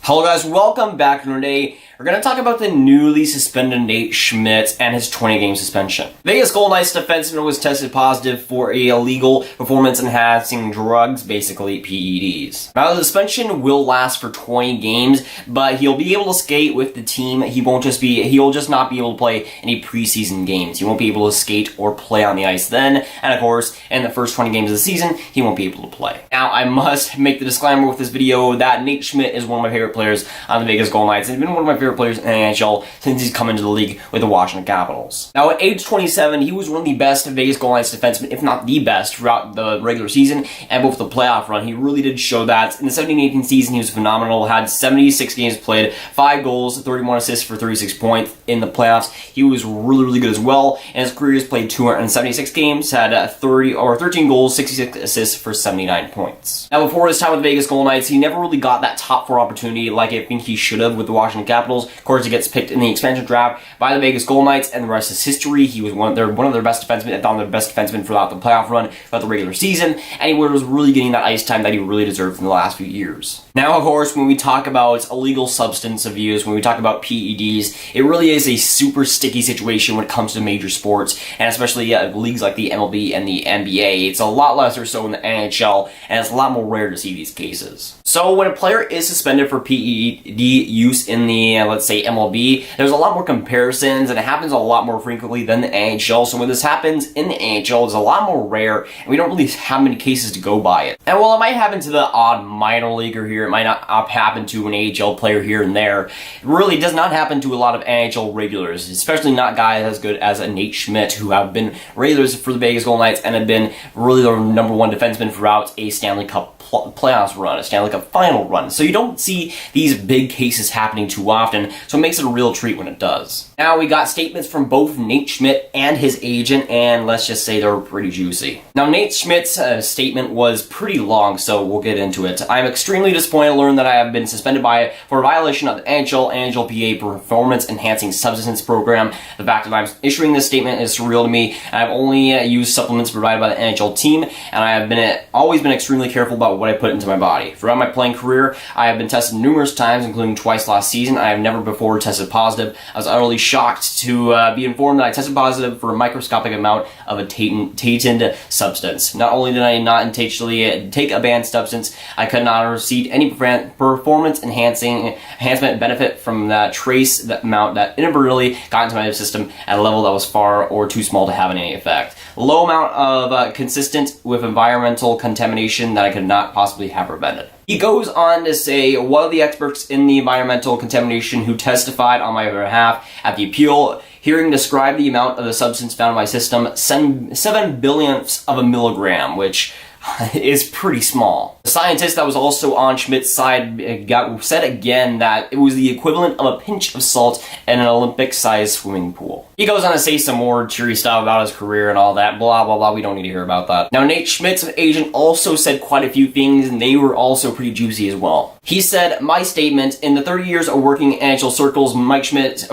Hello guys, welcome back. Today we're going to talk about the newly suspended Nate Schmidt and his 20-game suspension. Vegas Golden Knights defenseman was tested positive for illegal performance-enhancing drugs, basically PEDs. Now the suspension will last for 20 games, but he'll be able to skate with the team. He'll just not be able to play any preseason games. He won't be able to skate or play on the ice then, and of course, in the first 20 games of the season, he won't be able to play. Now I must make the disclaimer with this video that Nate Schmidt is one of my favorite players on the Vegas Golden Knights and been one of my favorite players in the NHL since he's come into the league with the Washington Capitals. Now at age 27, he was one of the best Vegas Golden Knights defensemen, if not the best, throughout the regular season and both the playoff run. He really did show that. In the 17-18 season, he was phenomenal, had 76 games played, 5 goals, 31 assists for 36 points in the playoffs. He was really good as well. In his career, he's played 276 games, had 13 goals, 66 assists for 79 points. Now before his time with the Vegas Golden Knights, he never really got that top 4 opportunity like I think he should have with the Washington Capitals. Of course, he gets picked in the expansion draft by the Vegas Golden Knights, and the rest is history. He was one of their best defensemen, if not their best defenseman throughout the playoff run, throughout the regular season, and he was really getting that ice time that he really deserved in the last few years. Now, of course, when we talk about illegal substance abuse, when we talk about PEDs, it really is a super sticky situation when it comes to major sports, and especially leagues like the MLB and the NBA. It's a lot lesser so in the NHL, and it's a lot more rare to see these cases. So when a player is suspended for PED use in the, let's say, MLB, there's a lot more comparisons, and it happens a lot more frequently than the NHL. So when this happens in the NHL, it's a lot more rare, and we don't really have many cases to go by it. And while it might happen to the odd minor leaguer here, it might not happen to an AHL player here and there, it really does not happen to a lot of NHL regulars, especially not guys as good as a Nate Schmidt, who have been regulars for the Vegas Golden Knights and have been really the #1 defenseman throughout a Stanley Cup playoffs run, a Stanley Cup final run. So you don't see these big cases happening too often, so it makes it a real treat when it does. Now we got statements from both Nate Schmidt and his agent, and let's just say they're pretty juicy. Now Nate Schmidt's statement was pretty long, so we'll get into it. I'm extremely disappointed to learn that I have been suspended for a violation of the NHLPA Performance Enhancing Substance Program. The fact that I'm issuing this statement is surreal to me. I've only used supplements provided by the NHL team, and I have always been extremely careful about what I put into my body. Throughout my playing career, I have been tested numerous times, including twice last season. I have never before tested positive. I was utterly shocked to be informed that I tested positive for a microscopic amount of a tainted substance. Not only did I not intentionally take a banned substance, I could not have received any performance enhancement benefit from that trace amount that inadvertently got into my system at a level that was far or too small to have any effect. Low amount of consistent with environmental contamination that I could not possibly have prevented. He goes on to say, one of the experts in the environmental contamination who testified on my behalf at the appeal hearing described the amount of the substance found in my system, 7 billionths of a milligram, which is pretty small. The scientist that was also on Schmidt's side said again that it was the equivalent of a pinch of salt in an Olympic-sized swimming pool. He goes on to say some more cheery stuff about his career and all that, blah blah blah, we don't need to hear about that. Now Nate Schmidt's agent also said quite a few things, and they were also pretty juicy as well. He said, my statement, in the 30 years of working in NHL circles, Nate Schmidt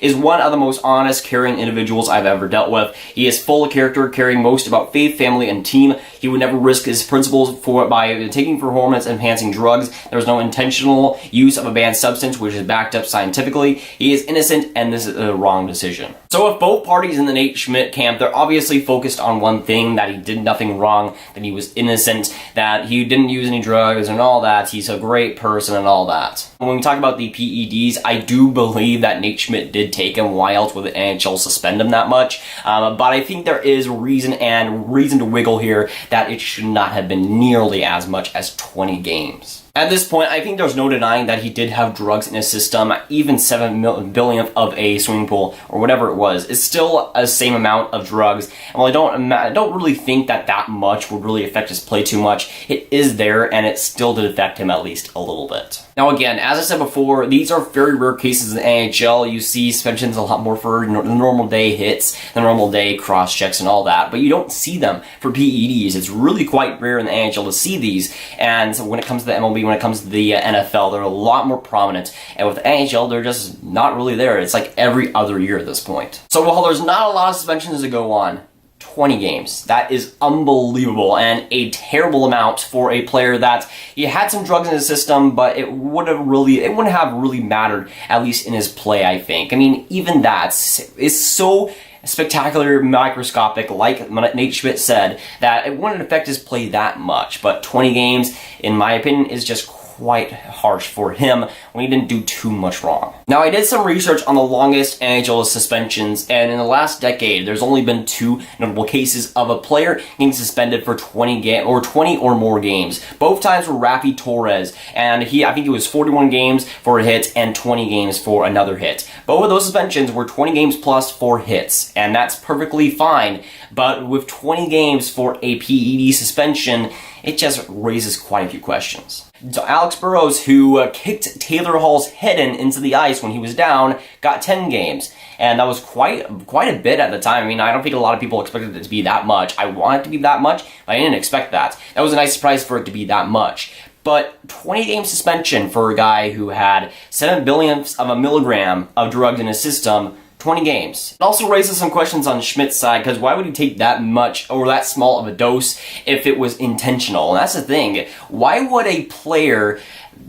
is one of the most honest, caring individuals I've ever dealt with. He is full of character, caring most about faith, family, and team. He would never risk his principles by taking performance-enhancing drugs. There was no intentional use of a banned substance, which is backed up scientifically. He is innocent, and this is a wrong decision. So if both parties in the Nate Schmidt camp, they're obviously focused on one thing, that he did nothing wrong, that he was innocent, that he didn't use any drugs and all that, he's a great person and all that. When we talk about the PEDs, I do believe that Nate Schmidt did take him. Why else would the NHL suspend him that much? But I think there is reason to wiggle here that it should not have been nearly as much as 20 games. At this point, I think there's no denying that he did have drugs in his system. Even 7 billionth of a swimming pool, or whatever it was, is still the same amount of drugs. And while I don't really think that much would really affect his play too much, it is there, and it still did affect him at least a little bit. Now again, as I said before, these are very rare cases in the NHL. You see suspensions a lot more for the normal day hits, the normal day cross checks and all that, but you don't see them for PEDs. It's really quite rare in the NHL to see these, and so when it comes to the MLB, when it comes to the NFL, they're a lot more prominent, and with the NHL, they're just not really there. It's like every other year at this point. So while there's not a lot of suspensions to go on, 20 games. That is unbelievable and a terrible amount for a player that he had some drugs in his system, but it wouldn't have really mattered, at least in his play, I think. I mean, even that is so spectacular, microscopic, like Nate Schmidt said, that it wouldn't affect his play that much. But 20 games, in my opinion, is just quite harsh for him when he didn't do too much wrong. Now, I did some research on the longest NHL suspensions, and in the last decade, there's only been 2 notable cases of a player getting suspended for 20 or more games. Both times were Rafi Torres, and I think it was 41 games for a hit and 20 games for another hit. Both of those suspensions were 20 games plus 4 hits, and that's perfectly fine. But with 20 games for a PED suspension, it just raises quite a few questions. So Alex Burrows, who kicked Taylor Hall's head into the ice when he was down, got 10 games. And that was quite a bit at the time. I mean, I don't think a lot of people expected it to be that much. I want it to be that much, but I didn't expect that. That was a nice surprise for it to be that much. But 20-game suspension for a guy who had 7 billionths of a milligram of drugs in his system, 20 games. It also raises some questions on Schmidt's side, because why would he take that much or that small of a dose if it was intentional? And that's the thing. Why would a player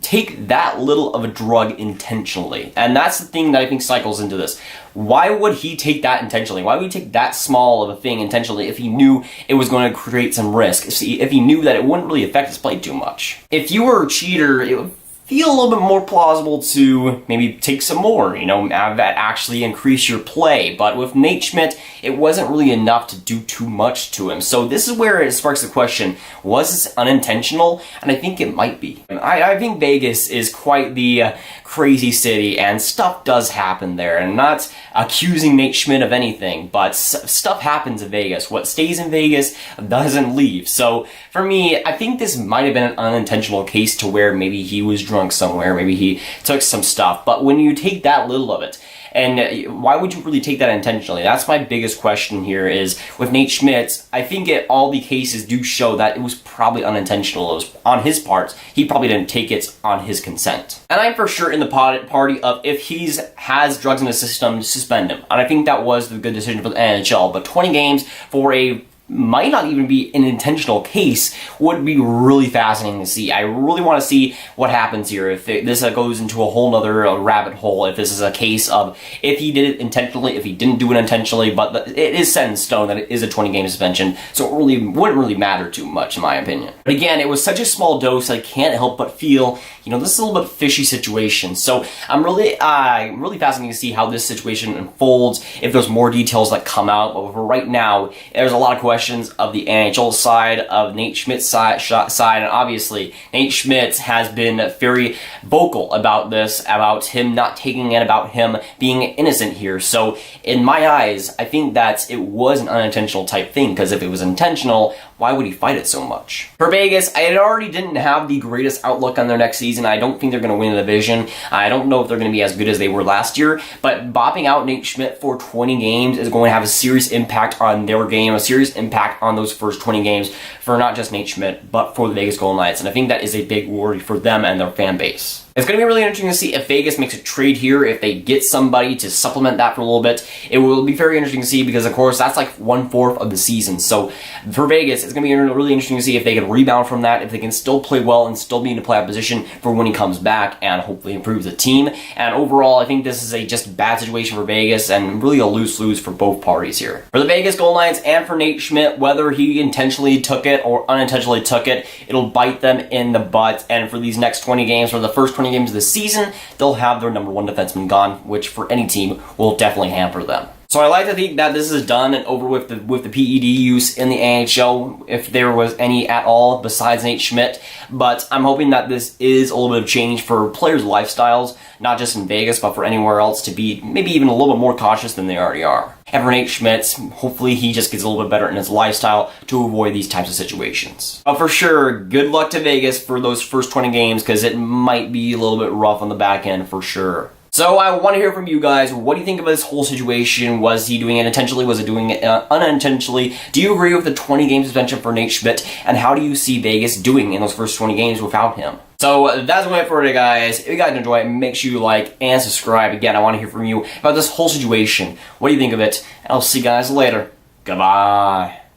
take that little of a drug intentionally? And that's the thing that I think cycles into this. Why would he take that intentionally? Why would he take that small of a thing intentionally if he knew it was going to create some risk? If he knew that it wouldn't really affect his play too much? If you were a cheater, it would feel a little bit more plausible to maybe take some more, have that actually increase your play. But with Nate Schmidt, it wasn't really enough to do too much to him. So this is where it sparks the question, was this unintentional? And I think it might be. I think Vegas is quite the crazy city, and stuff does happen there. And I'm not accusing Nate Schmidt of anything, but stuff happens in Vegas. What stays in Vegas doesn't leave. So for me, I think this might have been an unintentional case to where maybe he was drunk somewhere, maybe he took some stuff. But when you take that little of it, and why would you really take that intentionally? That's my biggest question here is, with Nate Schmidt, I think all the cases do show that it was probably unintentional. It was on his part. He probably didn't take it on his consent. And I'm for sure in the party of, if he has drugs in his system, suspend him. And I think that was the good decision for the NHL. But 20 games for a might not even be an intentional case would be really fascinating to see. I really want to see what happens here, if this goes into a whole nother rabbit hole, if this is a case of if he did it intentionally, if he didn't do it intentionally. But it is set in stone that it is a 20-game suspension, so it really wouldn't really matter too much in my opinion. But again, it was such a small dose, I can't help but feel, this is a little bit fishy situation. So I'm really fascinated to see how this situation unfolds, if there's more details that come out. But for right now, there's a lot of questions of the NHL side, of Nate Schmidt's side, and obviously Nate Schmidt has been very vocal about this, about him not taking it, about him being innocent here. So in my eyes, I think that it was an unintentional type thing, because if it was intentional, why would he fight it so much? For Vegas, I already didn't have the greatest outlook on their next season. I don't think they're going to win the division. I don't know if they're going to be as good as they were last year, but bopping out Nate Schmidt for 20 games is going to have a serious impact on their game, a serious impact on those first 20 games for not just Nate Schmidt, but for the Vegas Golden Knights. And I think that is a big worry for them and their fan base. It's going to be really interesting to see if Vegas makes a trade here, if they get somebody to supplement that for a little bit. It will be very interesting to see, because of course that's like 1/4 of the season. So for Vegas, it's going to be really interesting to see if they can rebound from that, if they can still play well and still be in a playoff position for when he comes back, and hopefully improve the team. And overall, I think this is a just bad situation for Vegas, and really a lose-lose for both parties here. For the Vegas Golden Knights and for Nate Schmidt, whether he intentionally took it or unintentionally took it, it'll bite them in the butt. And for these next 20 games, for the first 20 games of the season, they'll have their number 1 defenseman gone, which for any team will definitely hamper them. So I like to think that this is done and over with the PED use in the NHL, if there was any at all besides Nate Schmidt. But I'm hoping that this is a little bit of change for players' lifestyles, not just in Vegas, but for anywhere else, to be maybe even a little bit more cautious than they already are. And for Nate Schmidt, hopefully he just gets a little bit better in his lifestyle to avoid these types of situations. But for sure, good luck to Vegas for those first 20 games, because it might be a little bit rough on the back end for sure. So I want to hear from you guys. What do you think of this whole situation? Was he doing it intentionally? Was he doing it unintentionally? Do you agree with the 20-game suspension for Nate Schmidt? And how do you see Vegas doing in those first 20 games without him? So that's it for today, guys. If you guys enjoy it, make sure you like and subscribe. Again, I want to hear from you about this whole situation. What do you think of it? And I'll see you guys later. Goodbye.